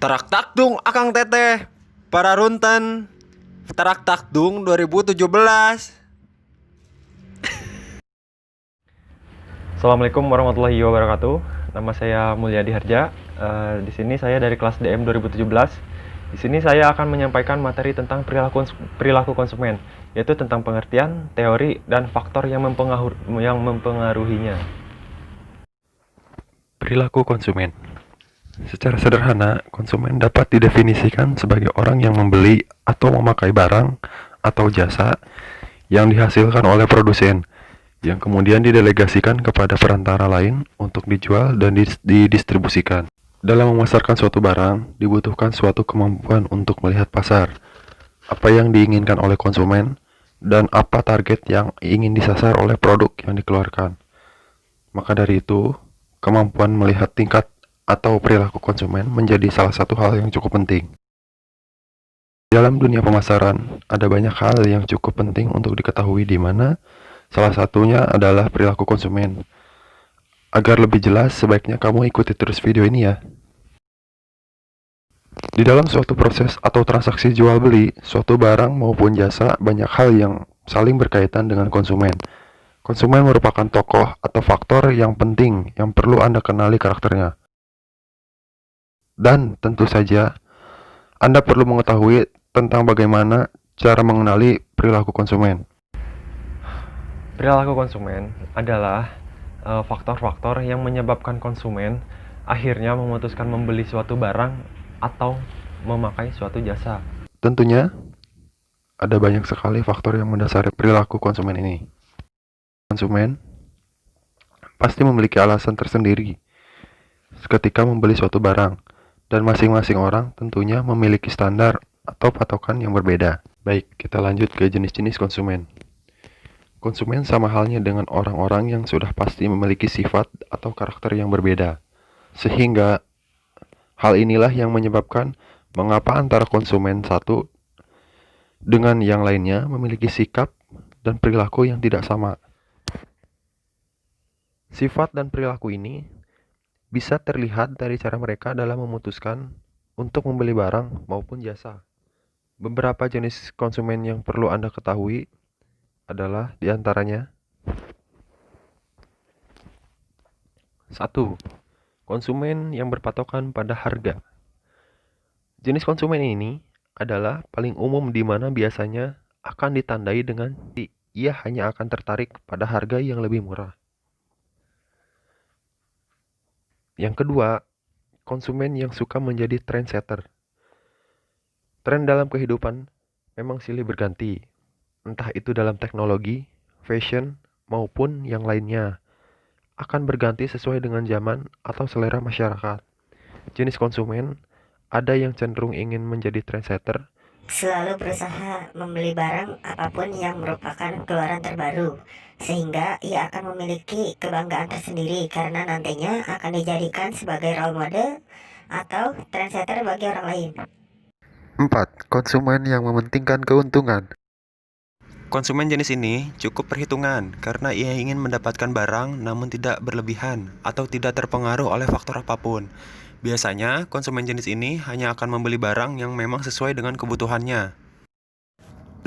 Terak takdung akang teteh para runten terak takdung 2017. Assalamualaikum warahmatullahi wabarakatuh. Nama saya Mulyadi Harja. Di sini saya dari kelas DM 2017. Di sini saya akan menyampaikan materi tentang perilaku konsumen, yaitu tentang pengertian, teori, dan faktor yang mempengaruhinya. Perilaku konsumen. Secara sederhana, konsumen dapat didefinisikan sebagai orang yang membeli atau memakai barang atau jasa yang dihasilkan oleh produsen, yang kemudian didelegasikan kepada perantara lain untuk dijual dan didistribusikan. Dalam memasarkan suatu barang, dibutuhkan suatu kemampuan untuk melihat pasar, apa yang diinginkan oleh konsumen, dan apa target yang ingin disasar oleh produk yang dikeluarkan. Maka dari itu, kemampuan melihat tingkat atau perilaku konsumen menjadi salah satu hal yang cukup penting. Dalam dunia pemasaran, ada banyak hal yang cukup penting untuk diketahui, di mana salah satunya adalah perilaku konsumen. Agar lebih jelas, sebaiknya kamu ikuti terus video ini ya. Di dalam suatu proses atau transaksi jual beli, suatu barang maupun jasa, banyak hal yang saling berkaitan dengan konsumen. Konsumen merupakan tokoh atau faktor yang penting yang perlu Anda kenali karakternya. Dan tentu saja, Anda perlu mengetahui tentang bagaimana cara mengenali perilaku konsumen. Perilaku konsumen adalah faktor-faktor yang menyebabkan konsumen akhirnya memutuskan membeli suatu barang atau memakai suatu jasa. Tentunya, ada banyak sekali faktor yang mendasari perilaku konsumen ini. Konsumen pasti memiliki alasan tersendiri ketika membeli suatu barang, dan masing-masing orang tentunya memiliki standar atau patokan yang berbeda. Baik, kita lanjut ke jenis-jenis konsumen. Konsumen sama halnya dengan orang-orang yang sudah pasti memiliki sifat atau karakter yang berbeda. Sehingga hal inilah yang menyebabkan mengapa antara konsumen satu dengan yang lainnya memiliki sikap dan perilaku yang tidak sama. Sifat dan perilaku ini bisa terlihat dari cara mereka dalam memutuskan untuk membeli barang maupun jasa. Beberapa jenis konsumen yang perlu Anda ketahui adalah diantaranya: 1. Konsumen yang berpatokan pada harga. Jenis konsumen ini adalah paling umum, di mana biasanya akan ditandai dengan ia hanya akan tertarik pada harga yang lebih murah. Yang kedua, konsumen yang suka menjadi trendsetter. Tren dalam kehidupan memang silih berganti, entah itu dalam teknologi, fashion, maupun yang lainnya, akan berganti sesuai dengan zaman atau selera masyarakat. Jenis konsumen ada yang cenderung ingin menjadi trendsetter, selalu berusaha membeli barang apapun yang merupakan keluaran terbaru, sehingga ia akan memiliki kebanggaan tersendiri karena nantinya akan dijadikan sebagai role model atau trendsetter bagi orang lain. 4. Konsumen yang mementingkan keuntungan. Konsumen jenis ini cukup perhitungan karena ia ingin mendapatkan barang namun tidak berlebihan atau tidak terpengaruh oleh faktor apapun. Biasanya, konsumen jenis ini hanya akan membeli barang yang memang sesuai dengan kebutuhannya. 5.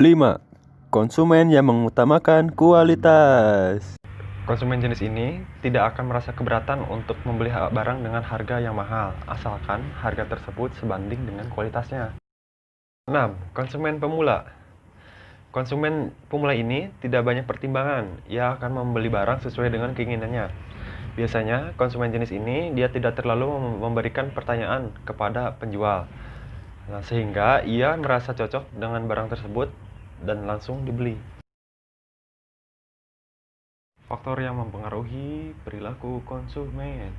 Konsumen yang mengutamakan kualitas. Konsumen jenis ini tidak akan merasa keberatan untuk membeli barang dengan harga yang mahal, asalkan harga tersebut sebanding dengan kualitasnya. 6. Konsumen pemula. Konsumen pemula ini tidak banyak pertimbangan, ia akan membeli barang sesuai dengan keinginannya. Biasanya, konsumen jenis ini dia tidak terlalu memberikan pertanyaan kepada penjual, sehingga ia merasa cocok dengan barang tersebut dan langsung dibeli. Faktor yang mempengaruhi perilaku konsumen.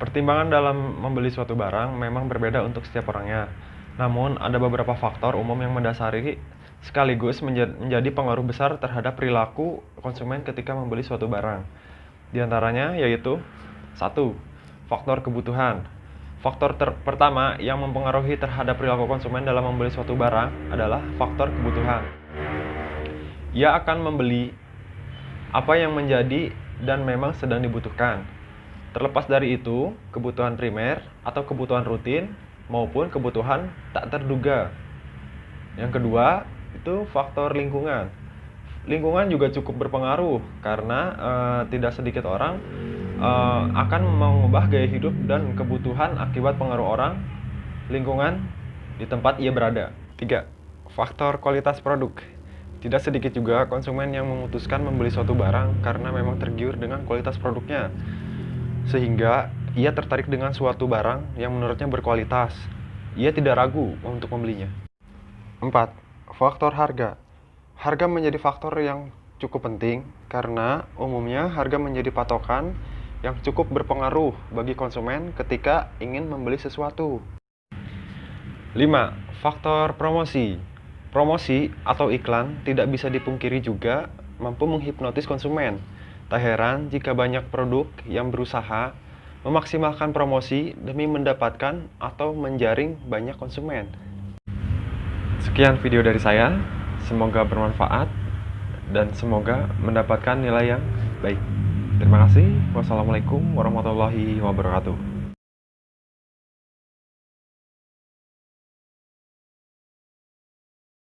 Pertimbangan dalam membeli suatu barang memang berbeda untuk setiap orangnya. Namun, ada beberapa faktor umum yang mendasari sekaligus menjadi pengaruh besar terhadap perilaku konsumen ketika membeli suatu barang. Di antaranya yaitu 1. Faktor kebutuhan. Faktor pertama yang mempengaruhi terhadap perilaku konsumen dalam membeli suatu barang adalah faktor kebutuhan. Ia akan membeli apa yang menjadi dan memang sedang dibutuhkan. Terlepas dari itu, kebutuhan primer atau kebutuhan rutin maupun kebutuhan tak terduga. Yang kedua, itu faktor lingkungan. Lingkungan juga cukup berpengaruh karena tidak sedikit orang akan mengubah gaya hidup dan kebutuhan akibat pengaruh orang, lingkungan di tempat ia berada. 3. Faktor kualitas produk. Tidak sedikit juga konsumen yang memutuskan membeli suatu barang karena memang tergiur dengan kualitas produknya, sehingga ia tertarik dengan suatu barang yang menurutnya berkualitas. Ia tidak ragu untuk membelinya. 4. Faktor harga. Harga menjadi faktor yang cukup penting karena umumnya harga menjadi patokan yang cukup berpengaruh bagi konsumen ketika ingin membeli sesuatu. 5. Faktor promosi. Promosi atau iklan tidak bisa dipungkiri juga mampu menghipnotis konsumen. Tak heran jika banyak produk yang berusaha memaksimalkan promosi demi mendapatkan atau menjaring banyak konsumen. Sekian video dari saya, semoga bermanfaat dan semoga mendapatkan nilai yang baik. Terima kasih. Wassalamualaikum warahmatullahi wabarakatuh.